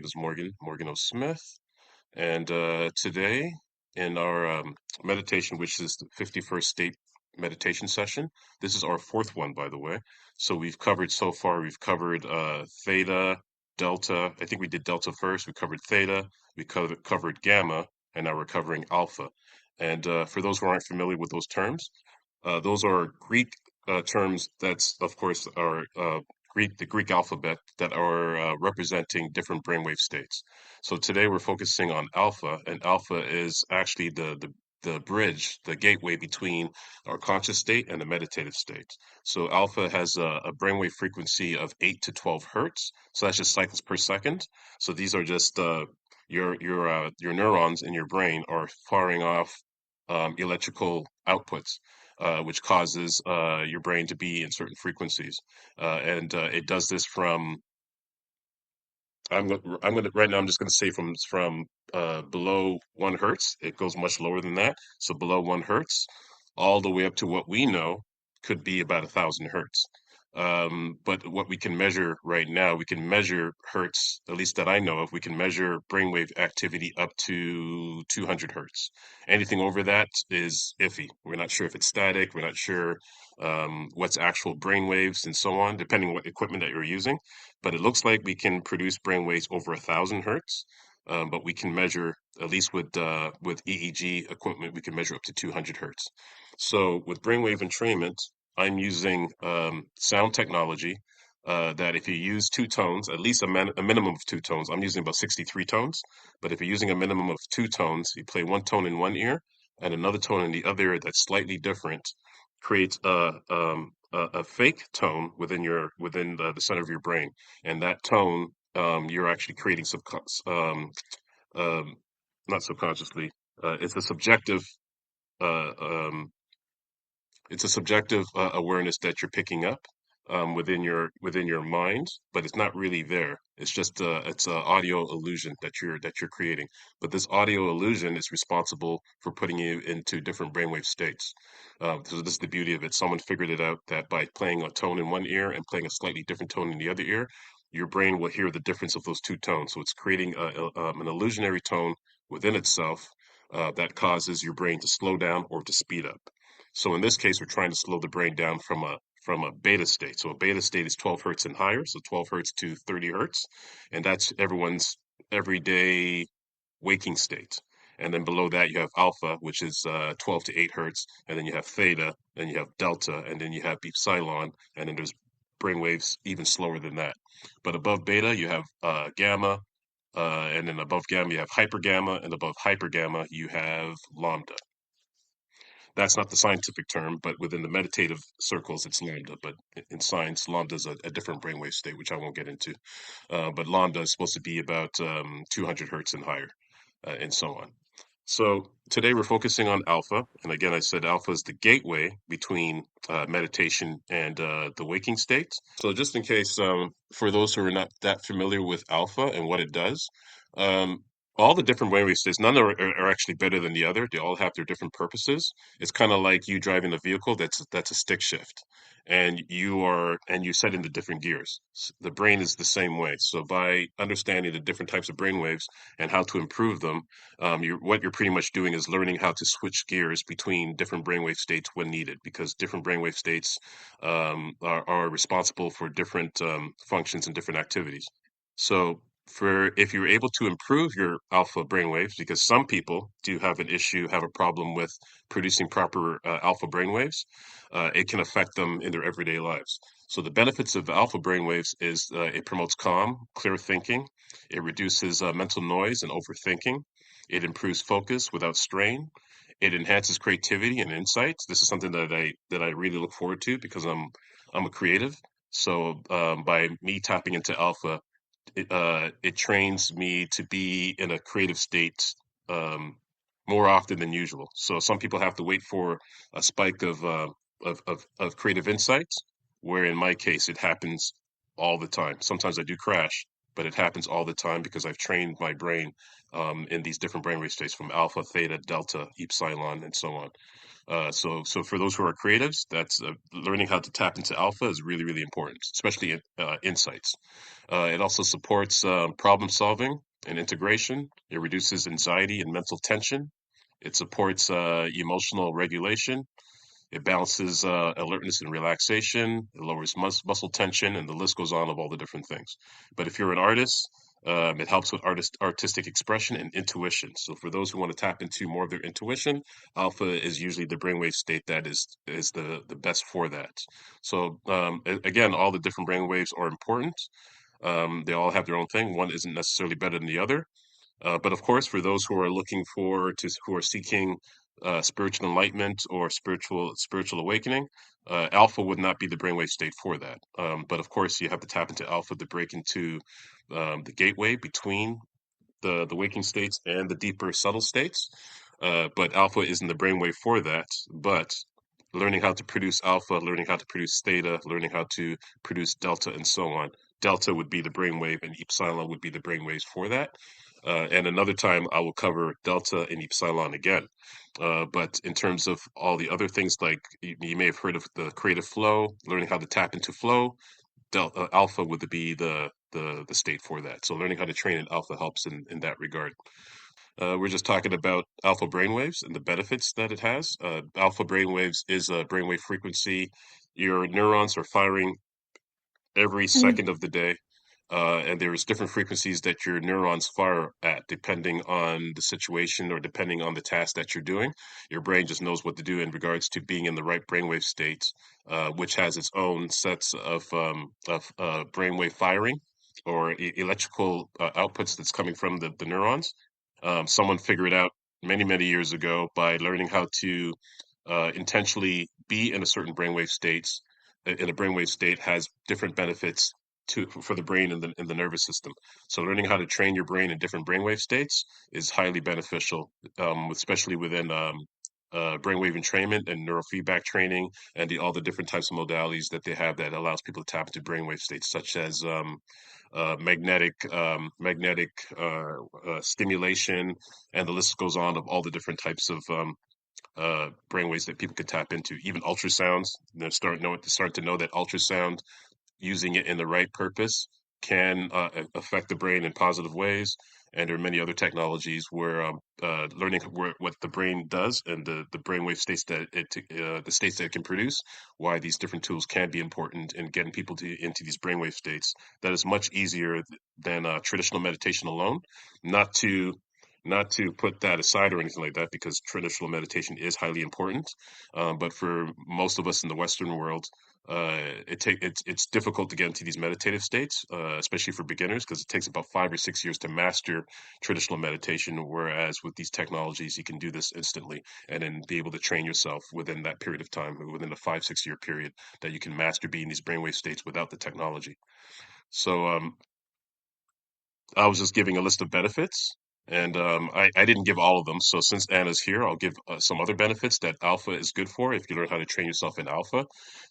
is Morgan O. Smith, and today in our meditation, which is the 51st state meditation session, this is our fourth one, by the way. So we've covered so far, we've covered theta, delta. I think we did delta first. We covered theta, we covered gamma, and now we're covering alpha. And for those who aren't familiar with those terms, those are Greek terms that's, of course, are the Greek alphabet that are representing different brainwave states. So today we're focusing on alpha, and alpha is actually the bridge, the gateway between our conscious state and the meditative state. So alpha has a brainwave frequency of 8 to 12 hertz. So that's just cycles per second. So these are just your neurons in your brain are firing off electrical outputs, which causes your brain to be in certain frequencies. And it does this from I'm gonna right now I'm just gonna say from below 1 hertz. It goes much lower than that. So below 1 hertz, all the way up to what we know could be about 1,000 hertz. But what we can measure right now, we can measure hertz, at least that I know of, we can measure brainwave activity up to 200 hertz. Anything over that is iffy. We're not sure if it's static. We're not sure what's actual brainwaves and so on, depending on what equipment that you're using. But it looks like we can produce brainwaves over 1,000 hertz. But we can measure, at least with EEG equipment, we can measure up to 200 hertz. So with brainwave entrainment, I'm using sound technology that if you use two tones, at least a minimum of two tones, I'm using about 63 tones. But if you're using a minimum of two tones, you play one tone in one ear and another tone in the other ear that's slightly different, creates a fake tone within the center of your brain, and that tone you're actually creating um, not subconsciously. It's a subjective uh, um, awareness that you're picking up within your mind, but it's not really there. It's just it's an audio illusion that you're creating. But this audio illusion is responsible for putting you into different brainwave states. So this is the beauty of it. Someone figured it out that by playing a tone in one ear and playing a slightly different tone in the other ear, your brain will hear the difference of those two tones. So it's creating an illusionary tone within itself that causes your brain to slow down or to speed up. So in this case, we're trying to slow the brain down from a beta state. So a beta state is 12 hertz and higher, so 12 hertz to 30 hertz, and that's everyone's everyday waking state. And then below that, you have alpha, which is 12 to 8 hertz, and then you have theta, then you have delta, and then you have epsilon, and then there's brain waves even slower than that. But above beta, you have gamma, and then above gamma, you have hypergamma, and above hypergamma, you have lambda. That's not the scientific term, but within the meditative circles, it's lambda. But in science, lambda is a different brainwave state, which I won't get into. But lambda is supposed to be about 200 hertz and higher, and so on. So today we're focusing on alpha. And again, I said alpha is the gateway between meditation and the waking state. So just in case, for those who are not that familiar with alpha and what it does, um, all the different brainwave states, none are actually better than the other. They all have their different purposes. It's kind of like you driving a vehicle that's a stick shift, and you set in the different gears. The brain is the same way. So by understanding the different types of brainwaves and how to improve them, what you're pretty much doing is learning how to switch gears between different brainwave states when needed, because different brainwave states are responsible for different functions and different activities. So for if you're able to improve your alpha brainwaves, because some people do have a problem with producing proper alpha brainwaves, it can affect them in their everyday lives. So the benefits of alpha brainwaves is it promotes calm, clear thinking. It reduces mental noise and overthinking. It improves focus without strain. It enhances creativity and insights. This is something that I really look forward to because I'm a creative. So by me tapping into alpha, it trains me to be in a creative state um, more often than usual. So some people have to wait for a spike of creative insights, where in my case it happens all the time. Sometimes I do crash, but it happens all the time because I've trained my brain in these different brainwave states from alpha, theta, delta, epsilon, and so on. So for those who are creatives, that's learning how to tap into alpha is really, really important, especially in insights. It also supports problem solving and integration. It reduces anxiety and mental tension. It supports emotional regulation. It balances alertness and relaxation. It lowers muscle tension, and the list goes on of all the different things. But if you're an artist, it helps with artistic expression and intuition. So for those who want to tap into more of their intuition, alpha is usually the brainwave state that is the best for that. So again, all the different brainwaves are important. They all have their own thing. One isn't necessarily better than the other. But of course, for those who are who are seeking spiritual enlightenment or spiritual awakening, alpha would not be the brainwave state for that. But of course, you have to tap into alpha to break into the gateway between the waking states and the deeper subtle states. But alpha isn't the brainwave for that. But learning how to produce alpha, learning how to produce theta, learning how to produce delta, and so on. Delta would be the brainwave, and epsilon would be the brainwaves for that. And another time, I will cover delta and epsilon again. But in terms of all the other things, like you may have heard of the creative flow, learning how to tap into flow, alpha would be the state for that. So learning how to train in alpha helps in that regard. We're just talking about alpha brainwaves and the benefits that it has. Alpha brainwaves is a brainwave frequency. Your neurons are firing every Mm. second of the day. And there's different frequencies that your neurons fire at depending on the situation or depending on the task that you're doing. Your brain just knows what to do in regards to being in the right brainwave state, which has its own sets of brainwave firing or electrical outputs that's coming from the neurons. Someone figured out many, many years ago by learning how to intentionally be in a certain brainwave states in a brainwave state has different benefits for the brain and the nervous system. So learning how to train your brain in different brainwave states is highly beneficial, especially within brainwave entrainment and neurofeedback training and all the different types of modalities that they have that allows people to tap into brainwave states, such as magnetic stimulation, and the list goes on of all the different types of brainwaves that people can tap into. Even ultrasounds, they're starting to know that ultrasound, using it in the right purpose, can affect the brain in positive ways. And there are many other technologies where learning what the brain does and the brainwave states that the states that it can produce, why these different tools can be important in getting people into these brainwave states. That is much easier than traditional meditation alone. Not to not to put that aside or anything like that, because traditional meditation is highly important. But for most of us in the Western world, it's difficult to get into these meditative states, especially for beginners, because it takes about 5 or 6 years to master traditional meditation. Whereas with these technologies, you can do this instantly and then be able to train yourself within that period of time, within a 5 6 year period, that you can master being in these brainwave states without the technology. So I was just giving a list of benefits. And I didn't give all of them. So since Anna's here, I'll give some other benefits that alpha is good for if you learn how to train yourself in alpha.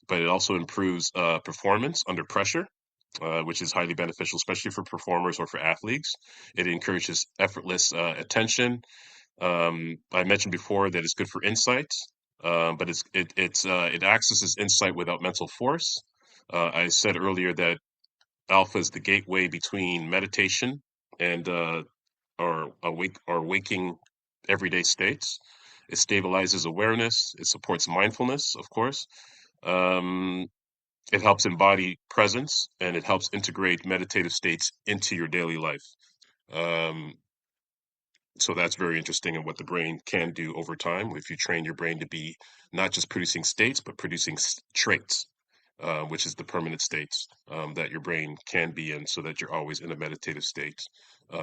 But it also improves performance under pressure, which is highly beneficial, especially for performers or for athletes. It encourages effortless attention. I mentioned before that it's good for insight, but it accesses insight without mental force. I said earlier that alpha is the gateway between meditation and our waking everyday states. It stabilizes awareness. It supports mindfulness, of course. Um, it helps embody presence, and it helps integrate meditative states into your daily life. Um, so that's very interesting in what the brain can do over time if you train your brain to be not just producing states, but producing traits, which is the permanent states that your brain can be in, so that you're always in a meditative state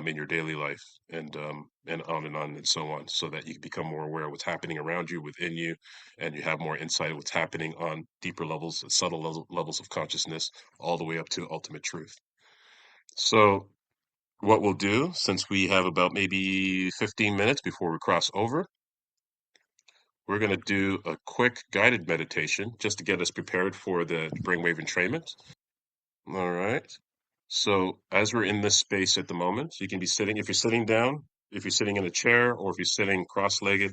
in your daily life, and on and so on, so that you can become more aware of what's happening around you, within you, and you have more insight of what's happening on deeper levels, levels of consciousness, all the way up to ultimate truth. So what we'll do, since we have about maybe 15 minutes before we cross over, we're going to do a quick guided meditation just to get us prepared for the brainwave entrainment. All right. So as we're in this space at the moment, you can be sitting, if you're sitting down, if you're sitting in a chair, or if you're sitting cross-legged,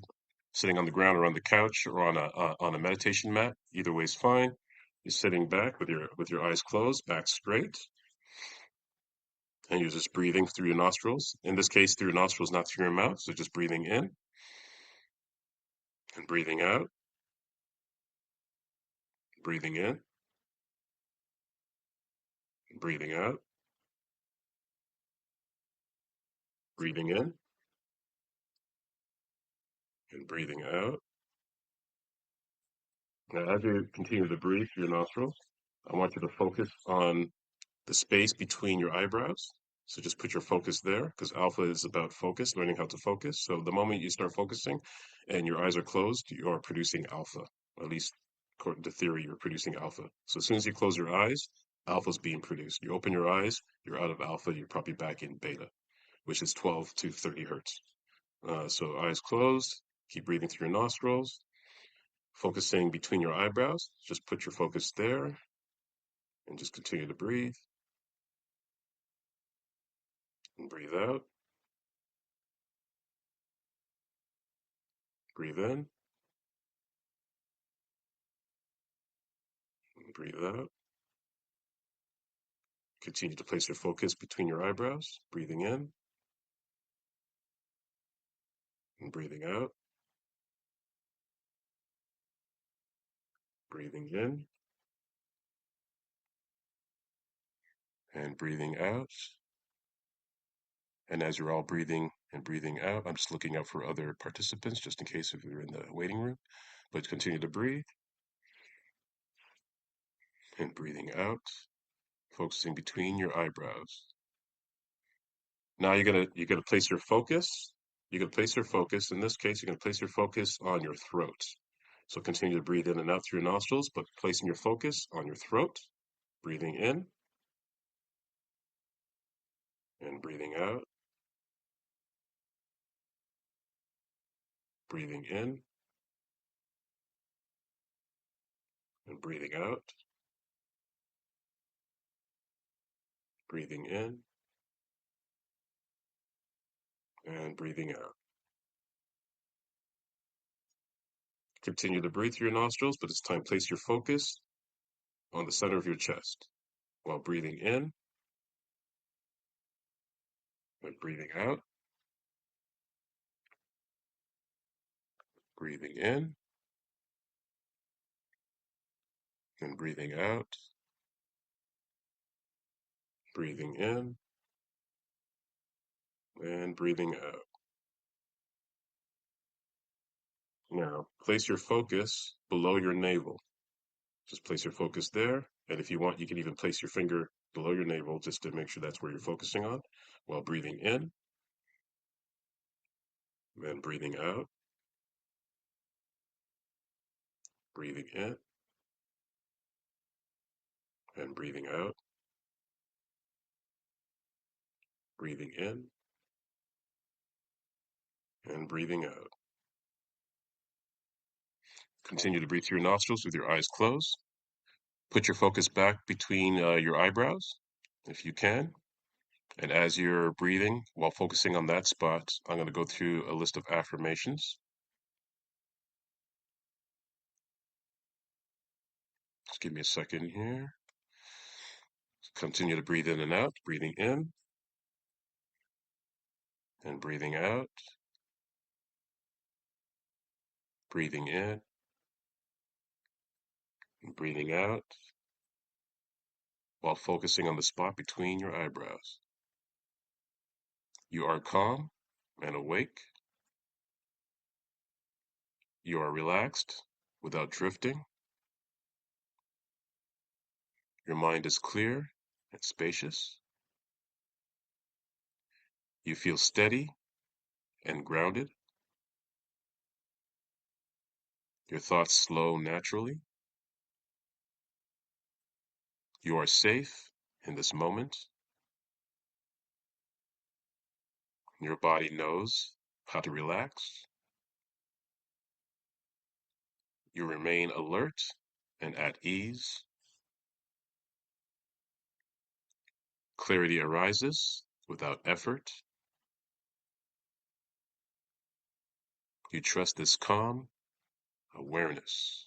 sitting on the ground or on the couch or on a meditation mat, either way is fine. You're sitting back with your eyes closed, back straight, and you're just breathing through your nostrils. In this case, through your nostrils, not through your mouth. So just breathing in and breathing out, breathing in, breathing out, breathing in, and breathing out. Now, as you continue to breathe through your nostrils, I want you to focus on the space between your eyebrows. So just put your focus there because alpha is about focus, learning how to focus. So the moment you start focusing and your eyes are closed, you are producing alpha. At least according to theory, you're producing alpha. So as soon as you close your eyes, alpha is being produced. You open your eyes, you're out of alpha, you're probably back in beta, which is 12 to 30 hertz. So eyes closed, keep breathing through your nostrils, focusing between your eyebrows. Just put your focus there and just continue to breathe and breathe out. Breathe in, and breathe out. Continue to place your focus between your eyebrows, breathing in and breathing out, breathing in and breathing out. And as you're all breathing and breathing out, I'm just looking out for other participants just in case if you're in the waiting room. But continue to breathe and breathing out, focusing between your eyebrows. Now you're gonna place your focus. You're gonna place your focus. In this case, you're gonna place your focus on your throat. So continue to breathe in and out through your nostrils, but placing your focus on your throat, breathing in and breathing out, breathing in and breathing out, breathing in and breathing out. Continue to breathe through your nostrils, but it's time to place your focus on the center of your chest while breathing in and breathing out, breathing in and breathing out, breathing in and breathing out. Now, place your focus below your navel. Just place your focus there. And if you want, you can even place your finger below your navel just to make sure that's where you're focusing on while breathing in and breathing out, breathing in and breathing out, breathing in and breathing out. Continue to breathe through your nostrils with your eyes closed. Put your focus back between your eyebrows if you can. And as you're breathing, while focusing on that spot, I'm going to go through a list of affirmations. Just give me a second here. Continue to breathe in and out, breathing in and breathing out, breathing in and breathing out, while focusing on the spot between your eyebrows. You are calm and awake. You are relaxed without drifting. Your mind is clear and spacious. You feel steady and grounded. Your thoughts slow naturally. You are safe in this moment. Your body knows how to relax. You remain alert and at ease. Clarity arises without effort. You trust this calm awareness.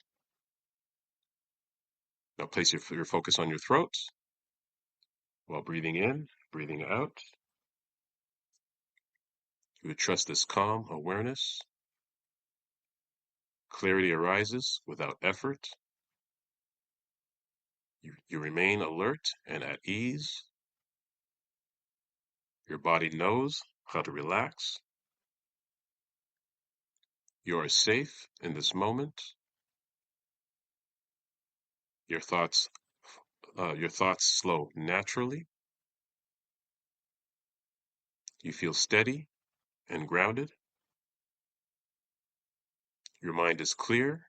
Now place your focus on your throat while breathing in, breathing out. You would trust this calm awareness. Clarity arises without effort. You remain alert and at ease. Your body knows how to relax. You are safe in this moment. Your thoughts slow naturally. You feel steady and grounded. Your mind is clear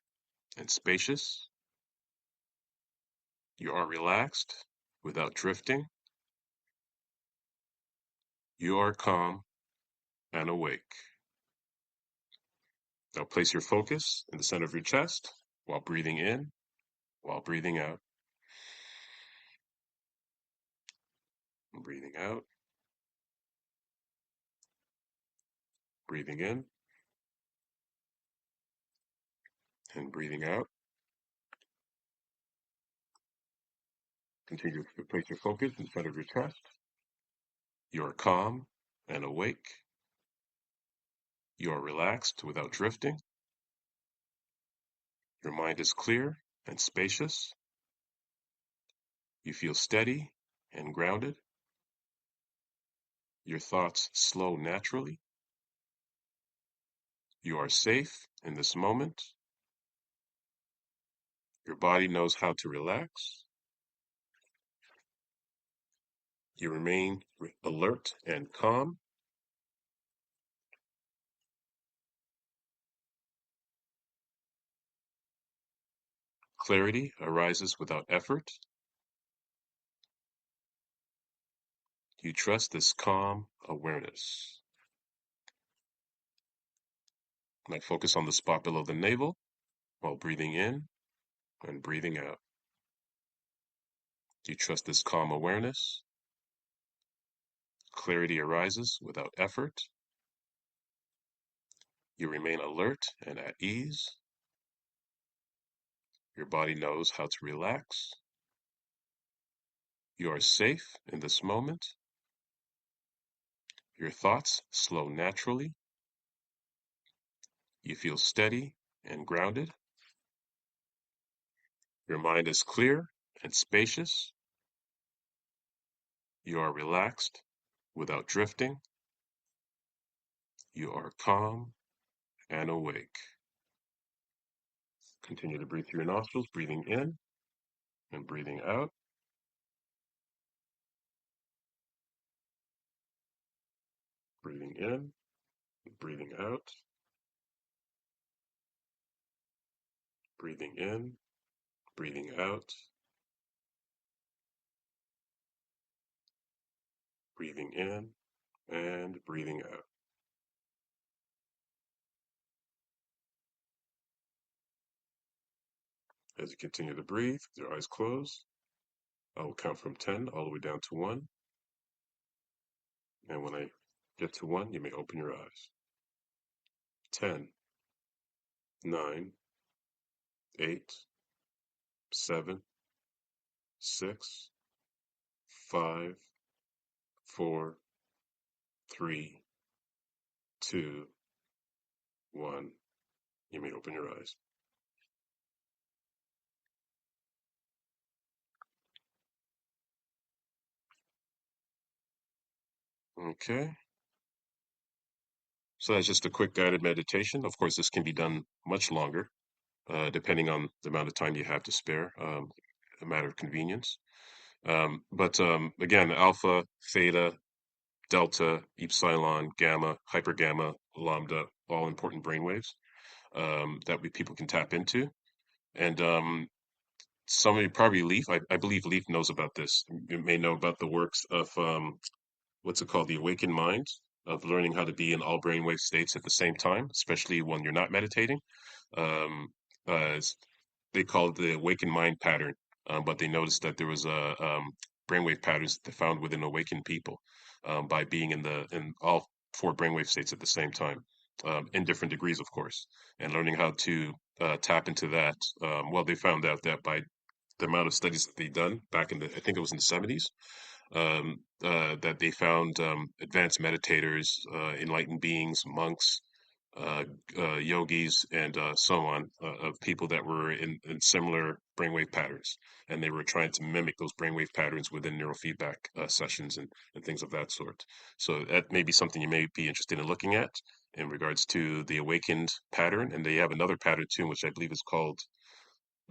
and spacious. You are relaxed without drifting. You are calm and awake. Now place your focus in the center of your chest while breathing in, while breathing out, and breathing out, breathing in, and breathing out. Continue to place your focus in the center of your chest. You are calm and awake. You are relaxed without drifting. Your mind is clear and spacious. You feel steady and grounded. Your thoughts slow naturally. You are safe in this moment. Your body knows how to relax. You remain alert and calm. Clarity arises without effort. You trust this calm awareness. Now focus on the spot below the navel while breathing in and breathing out. You trust this calm awareness. Clarity arises without effort. You remain alert and at ease. Your body knows how to relax. You are safe in this moment. Your thoughts slow naturally. You feel steady and grounded. Your mind is clear and spacious. You are relaxed without drifting. You are calm and awake. Continue to breathe through your nostrils, breathing in and breathing out. Breathing in, breathing out. Breathing in, breathing out. Breathing in and breathing out. As you continue to breathe, with your eyes closed, I will count from 10 all the way down to 1. And when I get to 1, you may open your eyes. 10, 9, 8, 7, 6, 5, 4, 3, 2, 1. You may open your eyes. Okay. So that's just a quick guided meditation. Of course, this can be done much longer, depending on the amount of time you have to spare, a matter of convenience. But again, alpha, theta, delta, epsilon, gamma, hypergamma, lambda, all important brainwaves that people can tap into. And some of you probably Leaf, I believe Leaf knows about this. You may know about the works of what's it called, the awakened mind, of learning how to be in all brainwave states at the same time, especially when you're not meditating. Um, uh, they call it the awakened mind pattern. But they noticed that there was brainwave patterns that they found within awakened people by being in all four brainwave states at the same time, in different degrees, of course, and learning how to tap into that. Well, they found out that by the amount of studies that they'd done back in I think it was in the 70s, that they found advanced meditators, enlightened beings, monks, uh, yogis, and so on, of people that were in similar brainwave patterns. And they were trying to mimic those brainwave patterns within neurofeedback sessions and things of that sort. So that may be something you may be interested in looking at in regards to the awakened pattern. And they have another pattern too, which I believe is called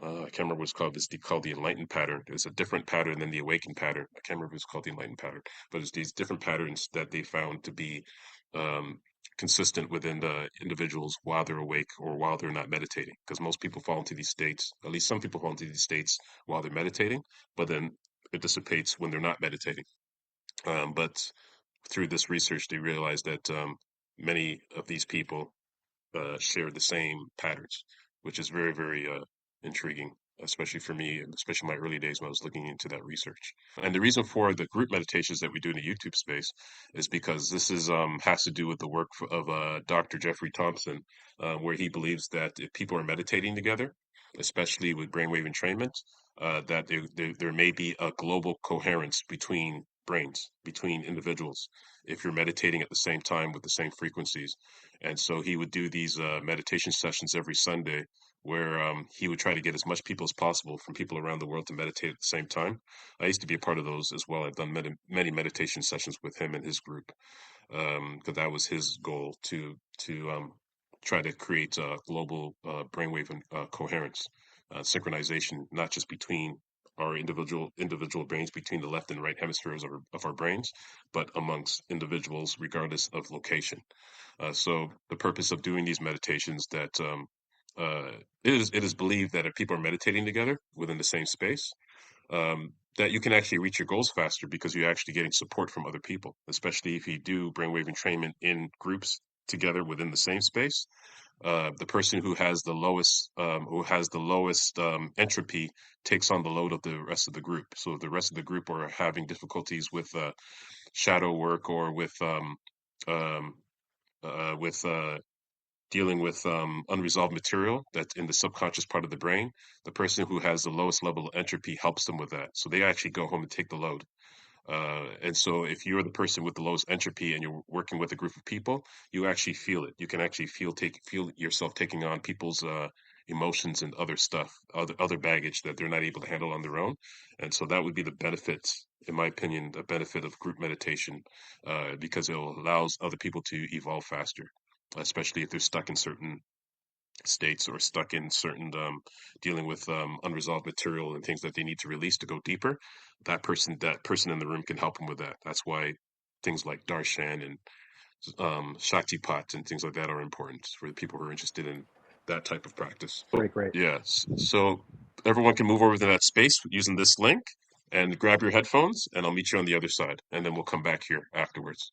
I can't remember what it's called. It's called the enlightened pattern. It's a different pattern than the awakened pattern. I can't remember if it's called the enlightened pattern, but it's these different patterns that they found to be um, consistent within the individuals while they're awake or while they're not meditating. Because most people fall into these states, at least some people fall into these states while they're meditating, but then it dissipates when they're not meditating. But through this research, they realized that many of these people share the same patterns, which is very, very intriguing, especially for me, especially in my early days when I was looking into that research. And the reason for the group meditations that we do in the YouTube space is because this is has to do with the work of Dr. Jeffrey Thompson, where he believes that if people are meditating together, especially with brainwave entrainment, that there may be a global coherence between brains, between individuals, if you're meditating at the same time with the same frequencies. And so he would do these meditation sessions every Sunday where he would try to get as much people as possible from people around the world to meditate at the same time. I used to be a part of those as well. I've done many meditation sessions with him and his group because that was his goal to try to create global brainwave coherence, synchronization, not just between our individual brains, between the left and right hemispheres of our brains, but amongst individuals regardless of location. So the purpose of doing these meditations that uh, it is believed that if people are meditating together within the same space, that you can actually reach your goals faster because you're actually getting support from other people, especially if you do brainwave entrainment in groups together within the same space. The person who has the lowest entropy takes on the load of the rest of the group. So if the rest of the group are having difficulties with shadow work or um, with dealing with unresolved material that's in the subconscious part of the brain, the person who has the lowest level of entropy helps them with that. So they actually go home and take the load. And so if you're the person with the lowest entropy and you're working with a group of people, you actually feel it. You can actually feel yourself taking on people's emotions and other stuff, other baggage that they're not able to handle on their own. And so that would be the benefit, in my opinion, the benefit of group meditation, because it allows other people to evolve faster, especially if they're stuck in certain states or stuck in certain dealing with unresolved material and things that they need to release to go deeper. That person in the room can help them with that. That's why things like darshan and shaktipat and things like that are important for the people who are interested in that type of practice. So Great, great. yes, so everyone can move over to that space using this link and grab your headphones, and I'll meet you on the other side, and then we'll come back here afterwards.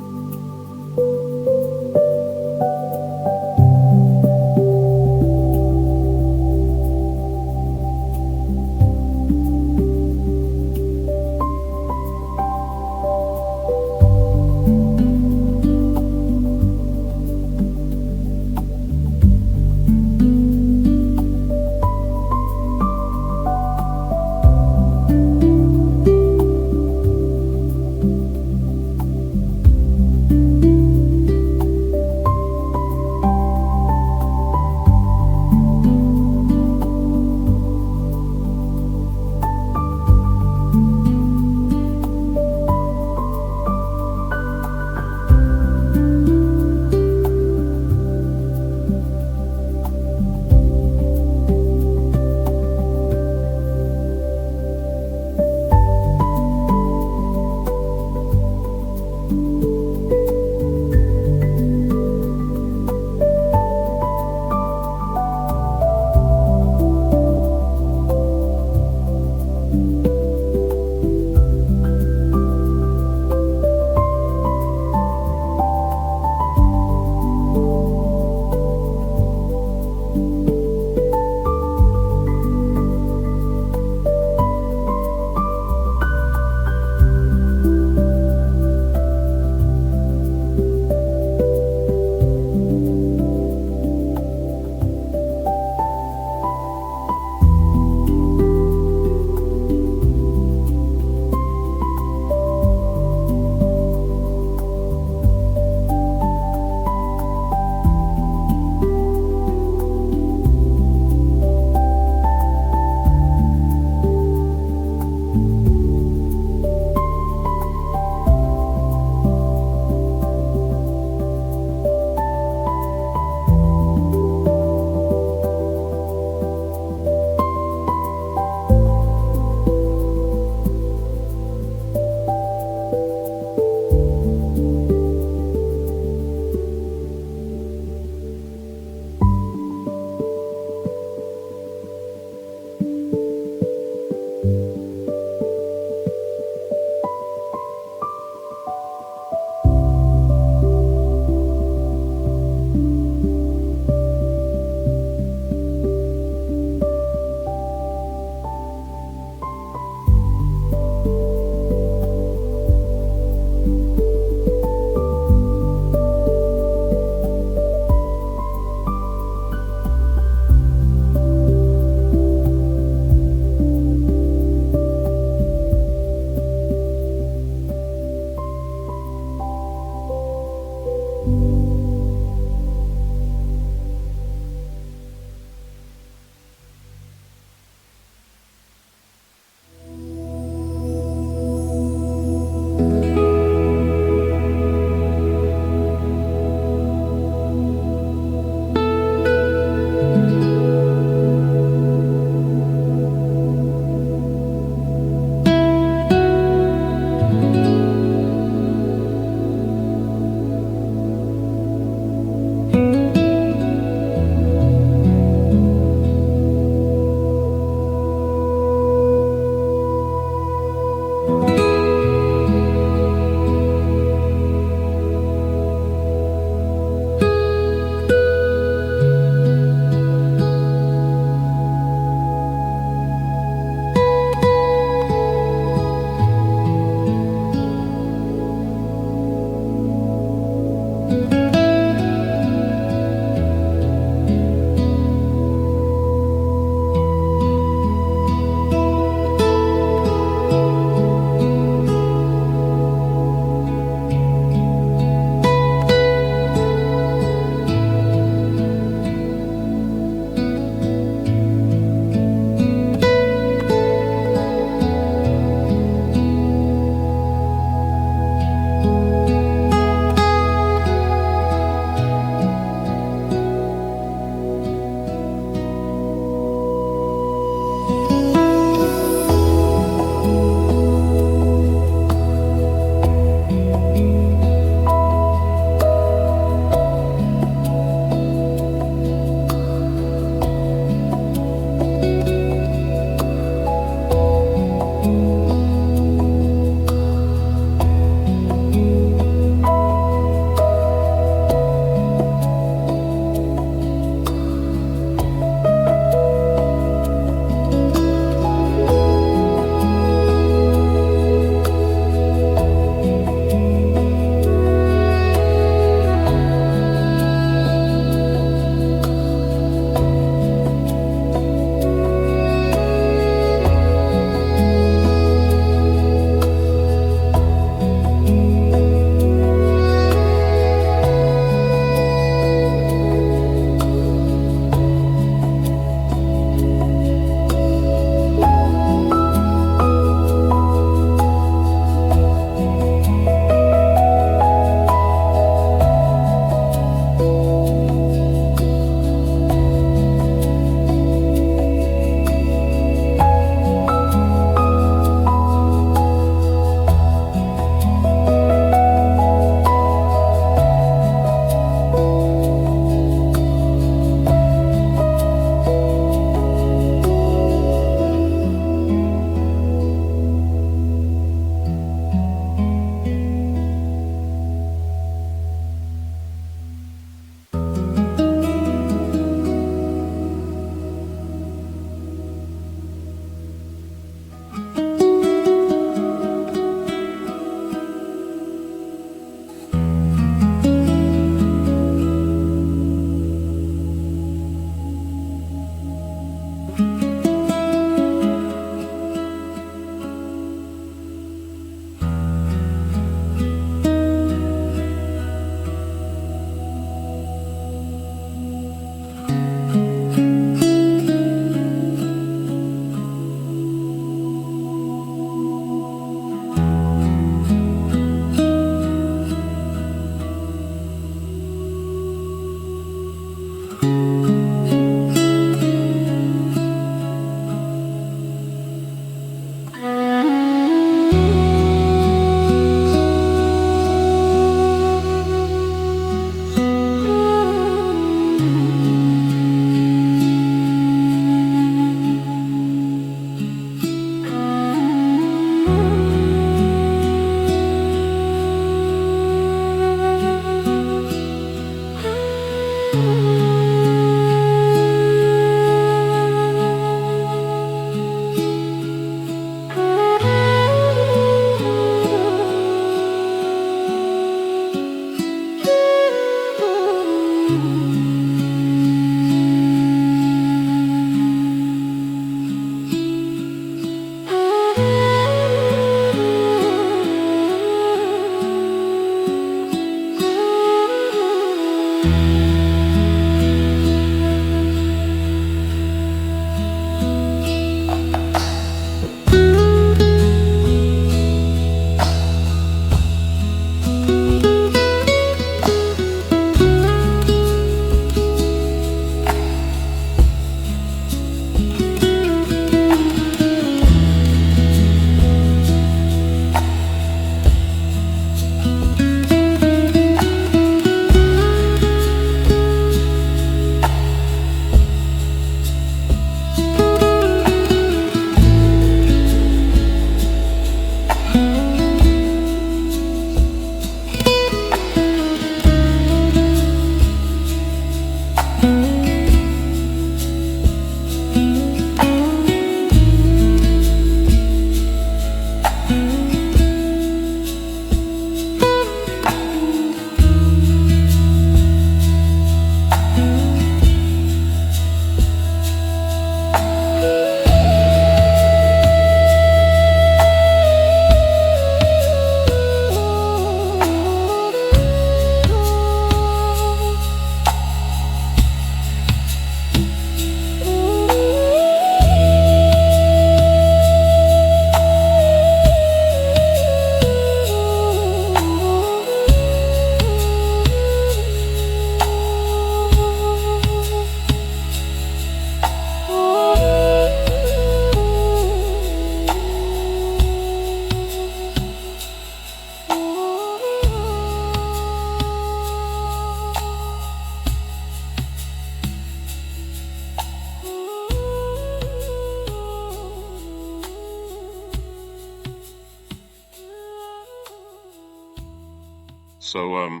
So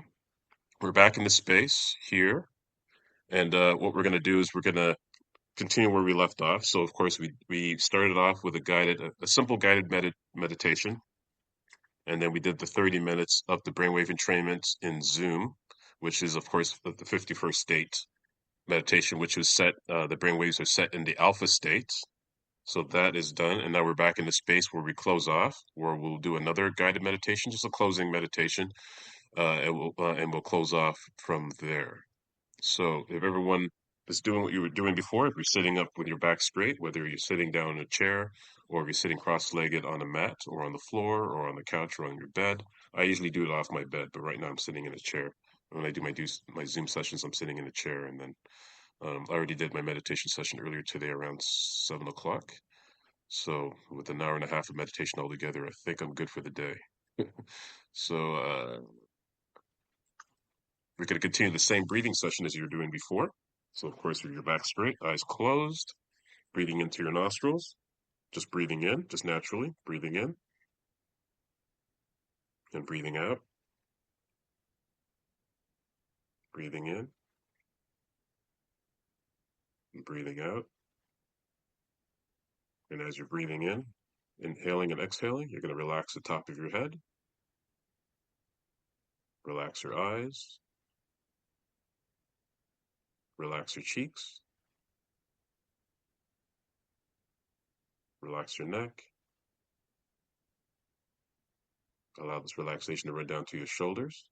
we're back in the space here, and what we're going to do is we're going to continue where we left off. So of course we started off with a simple guided meditation, and then we did the 30 minutes of the brainwave entrainment in Zoom, which is of course the 51st state meditation, which was set. The brainwaves are set in the alpha state. So that is done, and now we're back in the space where we close off, where we'll do another guided meditation, just a closing meditation, and we'll close off from there. So if everyone is doing what you were doing before, if you're sitting up with your back straight, whether you're sitting down in a chair or if you're sitting cross-legged on a mat or on the floor or on the couch or on your bed. I usually do it off my bed, but right now I'm sitting in a chair. When I do my Zoom sessions, I'm sitting in a chair, and then I already did my meditation session earlier today around 7 o'clock. So with an hour and a half of meditation altogether, I think I'm good for the day. So we're going to continue the same breathing session as you were doing before. So of course, with your back straight, eyes closed, breathing into your nostrils, just breathing in, just naturally, breathing in and breathing out, breathing in and breathing out. And as you're breathing in, inhaling and exhaling, you're going to relax the top of your head, relax your eyes, relax your cheeks, relax your neck. Allow this relaxation to run down to your shoulders,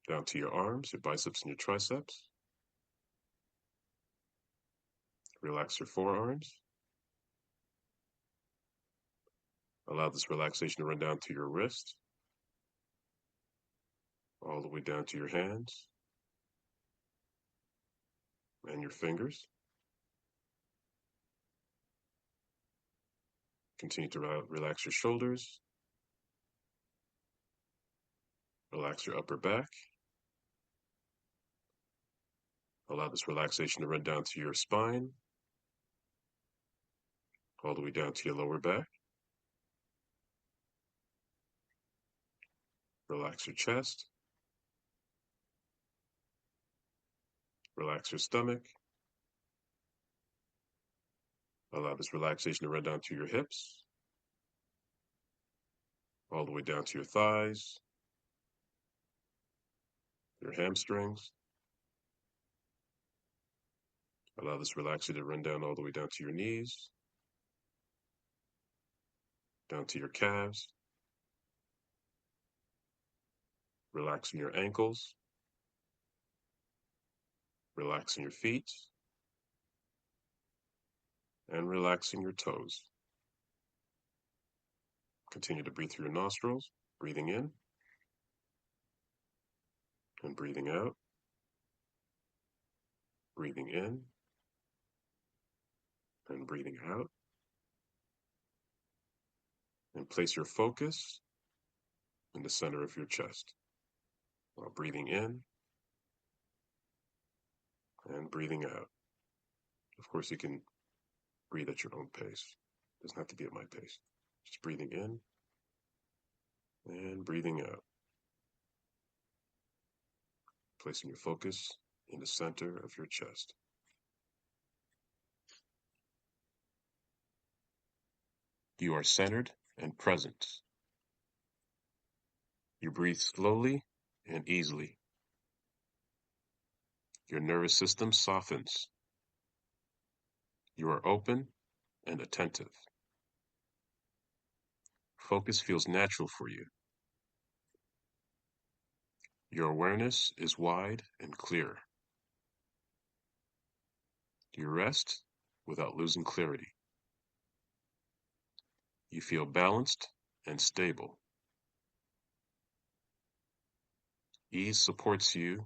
down to your arms, your biceps and your triceps. Relax your forearms. Allow this relaxation to run down to your wrist, all the way down to your hands and your fingers. Continue to relax your shoulders. Relax your upper back. Allow this relaxation to run down to your spine, all the way down to your lower back. Relax your chest. Relax your stomach. Allow this relaxation to run down to your hips, all the way down to your thighs, your hamstrings. Allow this relaxation to run down all the way down to your knees, down to your calves. Relaxing your ankles, relaxing your feet, and relaxing your toes. Continue to breathe through your nostrils, breathing in and breathing out, breathing in and breathing out. And place your focus in the center of your chest while breathing in and breathing out. Of course, you can breathe at your own pace. It doesn't have to be at my pace. Just breathing in and breathing out. Placing your focus in the center of your chest. You are centered and present. You breathe slowly and easily. Your nervous system softens. You are open and attentive. Focus feels natural for you. Your awareness is wide and clear. You rest without losing clarity. You feel balanced and stable. Ease supports you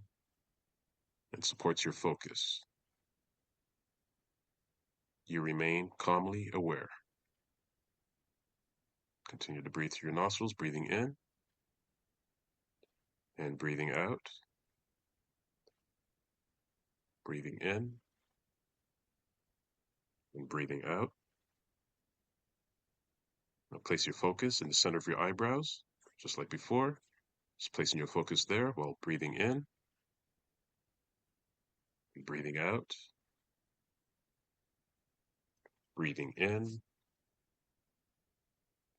and supports your focus. You remain calmly aware. Continue to breathe through your nostrils, breathing in and breathing out. Breathing in and breathing out. Now place your focus in the center of your eyebrows, just like before. Just placing your focus there while breathing in and breathing out. Breathing in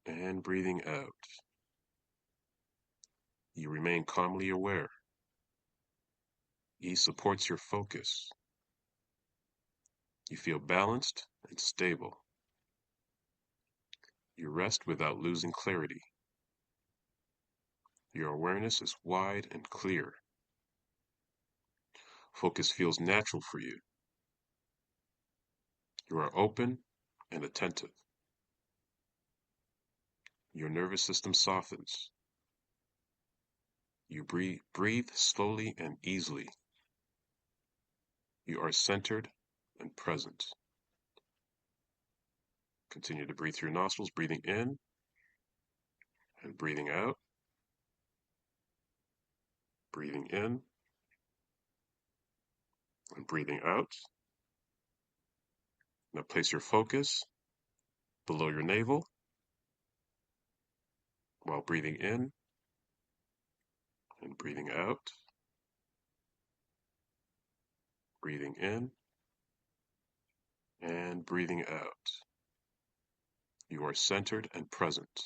and breathing out. You remain calmly aware. Ease supports your focus. You feel balanced and stable. You rest without losing clarity. Your awareness is wide and clear. Focus feels natural for you. You are open and attentive. Your nervous system softens. You breathe slowly and easily. You are centered and present. Continue to breathe through your nostrils, breathing in and breathing out. Breathing in and breathing out. Now place your focus below your navel while breathing in and breathing out. Breathing in and breathing out. You are centered and present.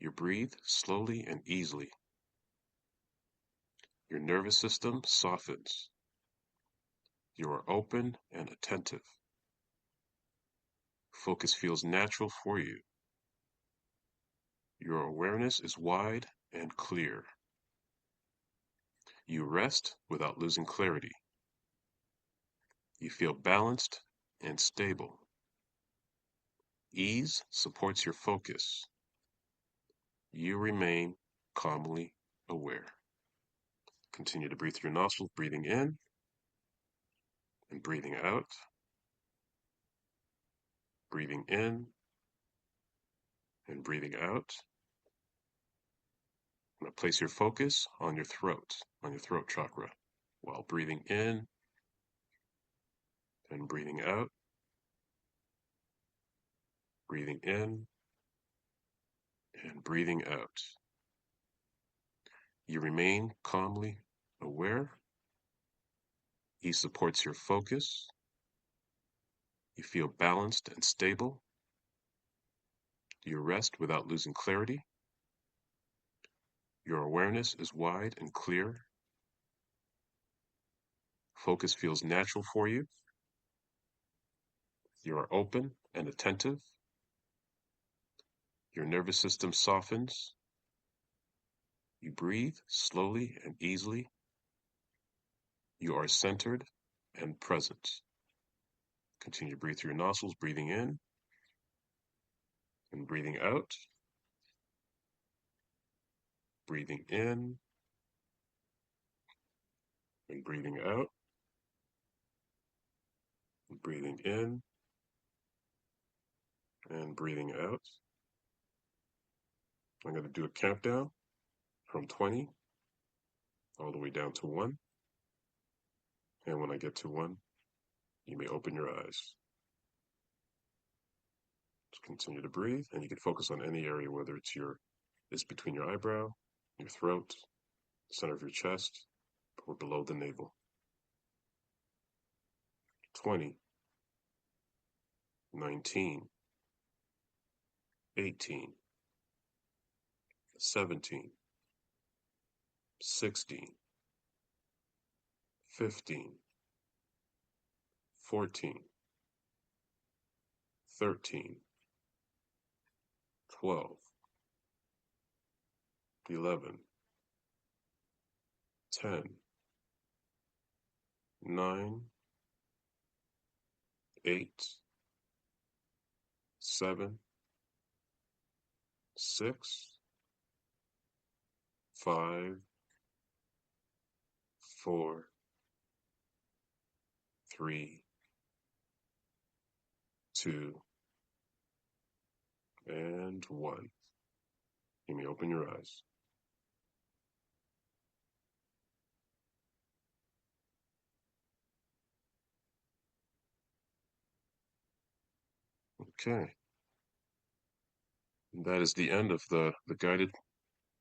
You breathe slowly and easily. Your nervous system softens. You are open and attentive. Focus feels natural for you. Your awareness is wide and clear. You rest without losing clarity. You feel balanced and stable. Ease supports your focus. You remain calmly aware. Continue to breathe through your nostrils, breathing in and breathing out. Breathing in and breathing out. Now place your focus on your throat chakra, while breathing in and breathing out. Breathing in and breathing out. You remain calmly aware. He supports your focus. You feel balanced and stable. You rest without losing clarity. Your awareness is wide and clear. Focus feels natural for you. You are open and attentive. Your nervous system softens. You breathe slowly and easily. You are centered and present. Continue to breathe through your nostrils, breathing in and breathing out. Breathing in and breathing out. Breathing in and breathing out. I'm going to do a countdown from 20 all the way down to 1. And when I get to 1, you may open your eyes. Just continue to breathe, and you can focus on any area, whether it's between your eyebrow, your throat, the center of your chest, or below the navel. 20, 19, 18, 17, 16, 15, 14, 13, 12, 11, 10, 9, 8, 7, 6, 5, 4, 3, 2, and 1. You may open your eyes. Okay. And that is the end of the guided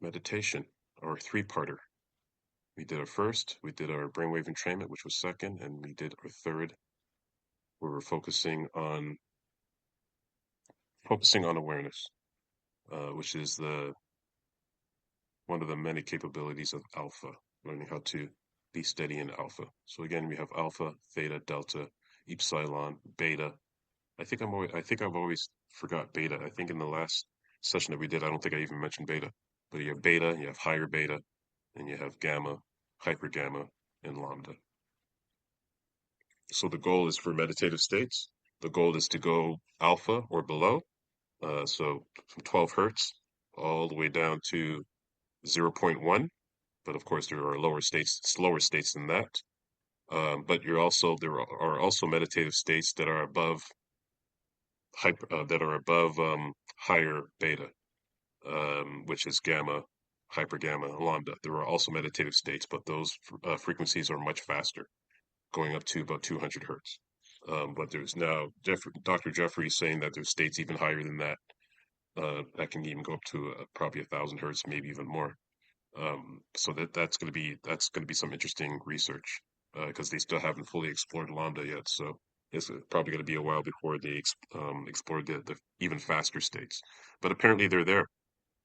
meditation, our three-parter. We did our first, we did our brainwave entrainment, which was second, and we did our third, where we're focusing on awareness, which is one of the many capabilities of alpha, learning how to be steady in alpha. So again, we have alpha, theta, delta, epsilon, beta. I think I've always forgot beta. I think in the last session that we did, I don't think I even mentioned beta. But you have beta, you have higher beta, and you have gamma, hyper gamma, and lambda. So the goal is for meditative states. The goal is to go alpha or below. So from 12 hertz all the way down to 0.1. But of course, there are slower states than that. But there are also meditative states that are above higher beta, which is gamma, hyper gamma, and lambda. There are also meditative states, but those frequencies are much faster, going up to about 200 hertz. But there's now Dr. Jeffrey is saying that there's states even higher than that, that can even go up to probably 1,000 hertz, maybe even more. So that's going to be some interesting research, because they still haven't fully explored lambda yet. So it's probably going to be a while before they explore the even faster states. But apparently they're there.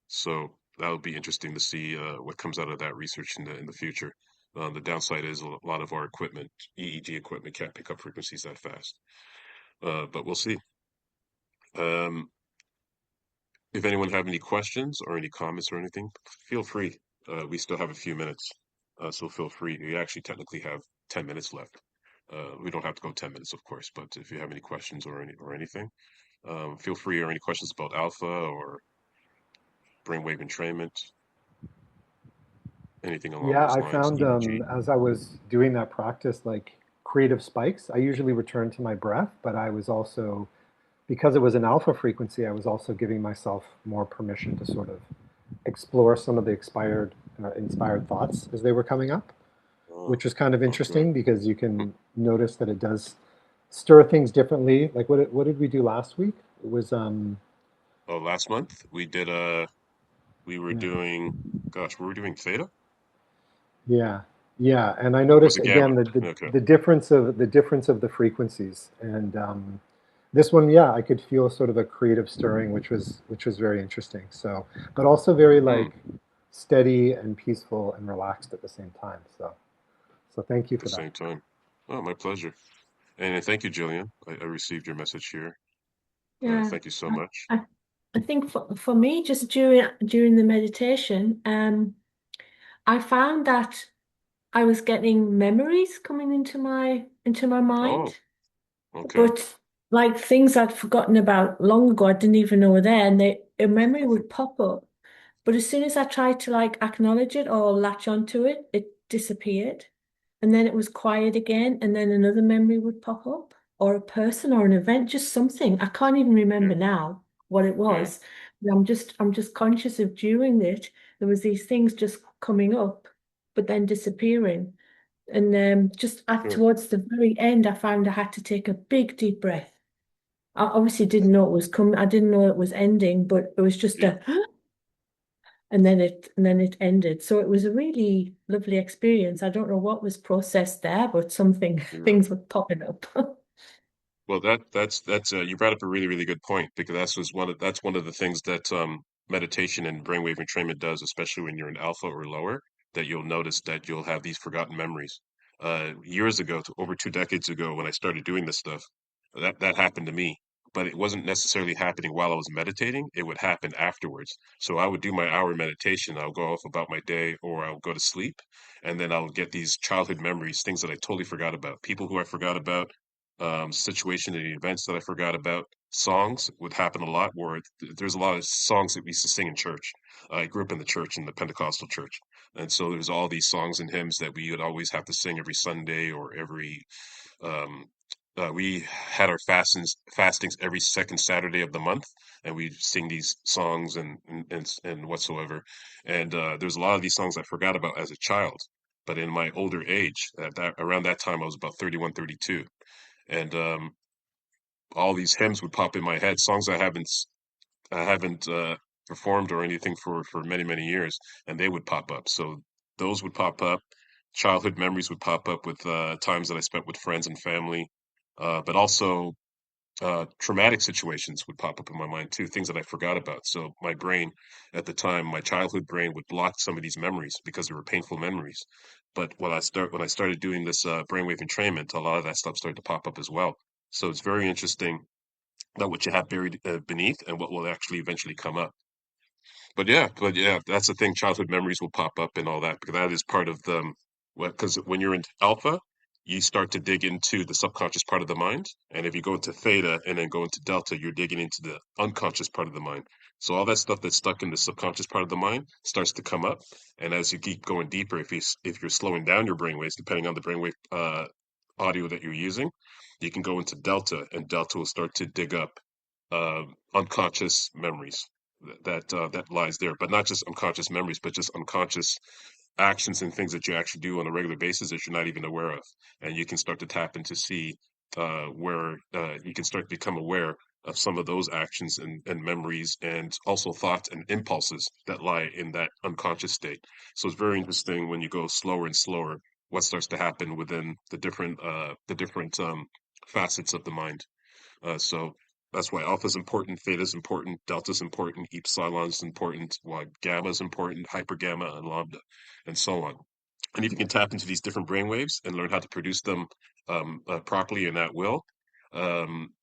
So that'll be interesting to see what comes out of that research in the future. The downside is a lot of our equipment, EEG equipment, can't pick up frequencies that fast. But we'll see. Um, if anyone have any questions or any comments or anything, feel free. We still have a few minutes, so feel free. We actually technically have 10 minutes left. We don't have to go 10 minutes, of course, but if you have any questions or anything, feel free. Or any questions about alpha or brainwave entrainment, anything along Yeah, those I lines, found EEG. as I was doing that practice, like creative spikes, I usually return to my breath, but I was also, because it was an alpha frequency, I was also giving myself more permission to sort of explore some of the inspired thoughts as they were coming up, Oh, which was kind of okay. interesting because you can notice that it does stir things differently. Like what did we do last week? It was Oh, last month we were yeah. doing, gosh, we were doing theta, Yeah, yeah, and I or was noticed it gamma? again Okay. the difference of the frequencies, and this one, yeah, I could feel sort of a creative stirring, which was very interesting. So, but also very Hmm. like steady and peaceful and relaxed at the same time. So thank you At the for that. same time. Oh, my pleasure. And thank you, Jillian. I received your message here. Yeah, Thank you so I, much. I I think for me, just during the meditation, I found that I was getting memories coming into my Oh, mind, okay. but like things I'd forgotten about long ago, I didn't even know were there, and a memory would pop up. But as soon as I tried to like acknowledge it or latch onto it, it disappeared. And then it was quiet again, and then another memory would pop up, or a person or an event, just something. I can't even Yeah, remember now what it yeah, was. But I'm just conscious of during it, there was these things just coming up, but then disappearing. And just sure. towards the very end, I found I had to take a big deep breath. I obviously didn't know it was coming. I didn't know it was ending, but it was just Yeah, a and then it ended. So it was a really lovely experience. I don't know what was processed there, but something yeah. things were popping up. Well, that's you brought up a really really good point because that's one of the things that meditation and brainwave entrainment does, especially when you're in alpha or lower, that you'll notice that you'll have these forgotten memories. Years ago, over 2 decades ago, when I started doing this stuff, that happened to me. But it wasn't necessarily happening while I was meditating. It would happen afterwards. So I would do my hour meditation. I'll go off about my day, or I'll go to sleep, and then I'll get these childhood memories, things that I totally forgot about, people who I forgot about, situation and events that I forgot about. Songs would happen a lot where there's a lot of songs that we used to sing in church. I grew up in the church, in the Pentecostal church. And so there's all these songs and hymns that we would always have to sing every Sunday or um, we had our fastings every second Saturday of the month, and we'd sing these songs and whatsoever. And there's a lot of these songs I forgot about as a child. But in my older age, around that time, I was about 31, 32, and all these hymns would pop in my head, songs I haven't performed or anything for many many years, and they would pop up. So those would pop up. Childhood memories would pop up with times that I spent with friends and family, but also traumatic situations would pop up in my mind too, things that I forgot about. So my brain at the time, my childhood brain would block some of these memories because they were painful memories. But when I started doing this brainwave entrainment, a lot of that stuff started to pop up as well. So it's very interesting that what you have buried beneath and what will actually eventually come up. But yeah, that's the thing. Childhood memories will pop up and all that because that is part of the because when you're in alpha, you start to dig into the subconscious part of the mind, and if you go into theta and then go into delta, you're digging into the unconscious part of the mind. So all that stuff that's stuck in the subconscious part of the mind starts to come up, and as you keep going deeper, if you're slowing down your brainwaves, depending on the brainwave audio that you're using, you can go into delta, and delta will start to dig up unconscious memories that lies there, but not just unconscious memories, but just unconscious actions and things that you actually do on a regular basis that you're not even aware of, and you can start to tap into see where you can start to become aware of some of those actions and memories and also thoughts and impulses that lie in that unconscious state. So it's very interesting when you go slower and slower what starts to happen within the different facets of the mind. So that's why alpha is important, theta is important, delta is important, epsilon is important, why gamma is important, hypergamma and lambda, and so on. And if you can tap into these different brain waves and learn how to produce them properly and at will,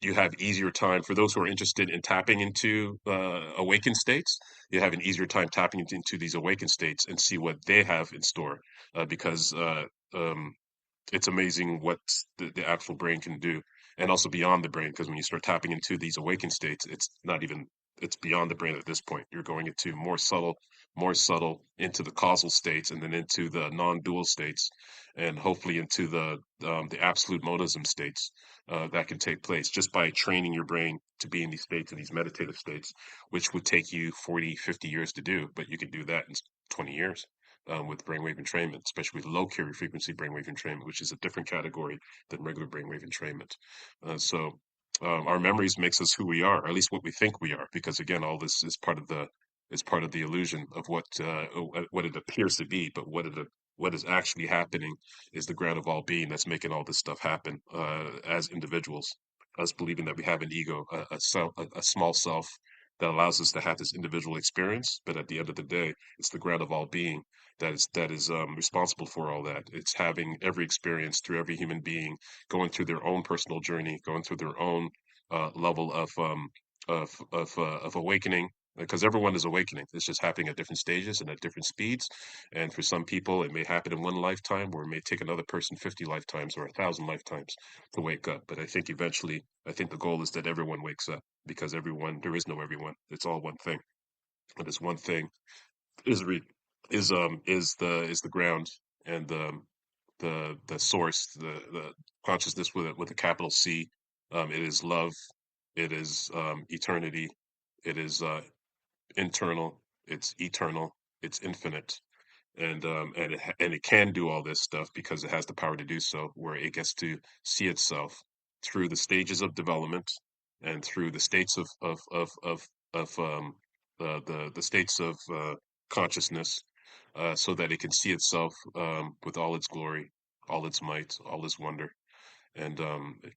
you have easier time for those who are interested in tapping into awakened states. You have an easier time tapping into these awakened states and see what they have in store, because um, it's amazing what the actual brain can do, and also beyond the brain, because when you start tapping into these awakened states, it's not even it's beyond the brain at this point. You're going into more subtle into the causal states, and then into the non-dual states, and hopefully into the absolute monism states that can take place just by training your brain to be in these states, in these meditative states, which would take you 40, 50 years to do, but you can do that in 20 years with brainwave entrainment, especially with low carrier frequency brainwave entrainment, which is a different category than regular brainwave entrainment. Our memories makes us who we are, or at least what we think we are, because again, all this is part of the illusion of what it appears to be, but what is actually happening is the ground of all being that's making all this stuff happen as individuals. Us believing that we have an ego, a small self that allows us to have this individual experience, but at the end of the day, it's the ground of all being that is responsible for all that. It's having every experience through every human being going through their own personal journey, going through their own level of awakening, because everyone is awakening. It's just happening at different stages and at different speeds. And for some people, it may happen in one lifetime, or it may take another person 50 lifetimes or 1,000 lifetimes to wake up. But I think eventually, I think the goal is that everyone wakes up, because everyone, there is no everyone. It's all one thing. And this one thing is re is the ground, and the source, the consciousness with a capital C. It is love. It is eternity. It is internal. It's eternal. It's infinite, and it can do all this stuff because it has the power to do so, where it gets to see itself through the stages of development and through the states of the states of consciousness, so that it can see itself with all its glory, all its might, all its wonder, and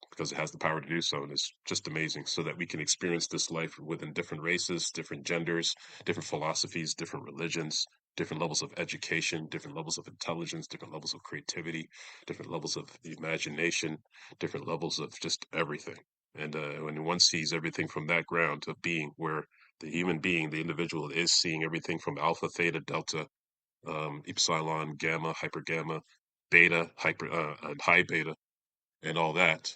because it has the power to do so, and it's just amazing, so that we can experience this life within different races, different genders, different philosophies, different religions, different levels of education, different levels of intelligence, different levels of creativity, different levels of imagination, different levels of just everything. And when one sees everything from that ground of being, where the human being, the individual, is seeing everything from alpha, theta, delta, epsilon, gamma, hyper gamma, beta, and high beta, and all that,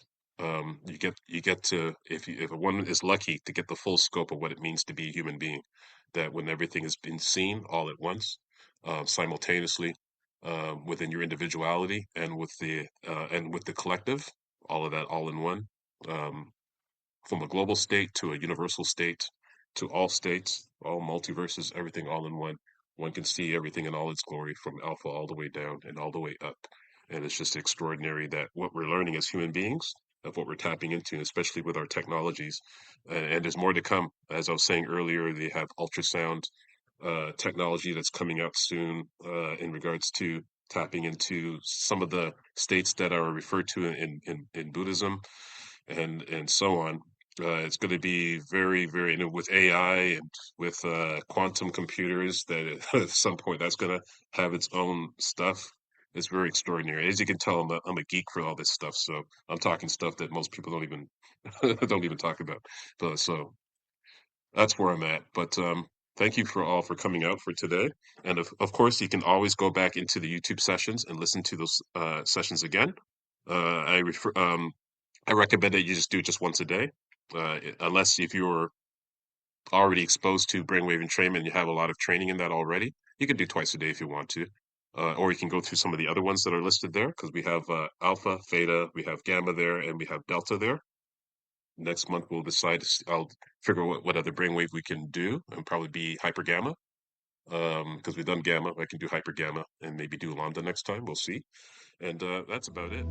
you get to, if one is lucky to get the full scope of what it means to be a human being, that when everything has been seen all at once, simultaneously, within your individuality and with the collective, all of that all in one, um, from a global state to a universal state to all states, all multiverses, everything all in one. One can see everything in all its glory from alpha all the way down and all the way up. And it's just extraordinary that what we're learning as human beings, of what we're tapping into, especially with our technologies. And there's more to come. As I was saying earlier, they have ultrasound technology that's coming out soon, in regards to tapping into some of the states that are referred to in Buddhism, and so on. It's going to be very, very, with AI and with quantum computers, that at some point that's going to have its own stuff. It's very extraordinary. As you can tell, I'm a geek for all this stuff, so I'm talking stuff that most people don't even don't even talk about. But so that's where I'm at. But thank you for all for coming out for today. And of course, you can always go back into the YouTube sessions and listen to those sessions again. I refer I recommend that you just do it just once a day, unless if you're already exposed to brainwave entrainment and you have a lot of training in that already. You can do twice a day if you want to, or you can go through some of the other ones that are listed there, because we have alpha, theta, we have gamma there, and we have delta there. Next month we'll decide. I'll figure out what other brainwave we can do, and probably be hyper gamma. Because we've done gamma, I can do hyper gamma and maybe do lambda next time. We'll see, and that's about it.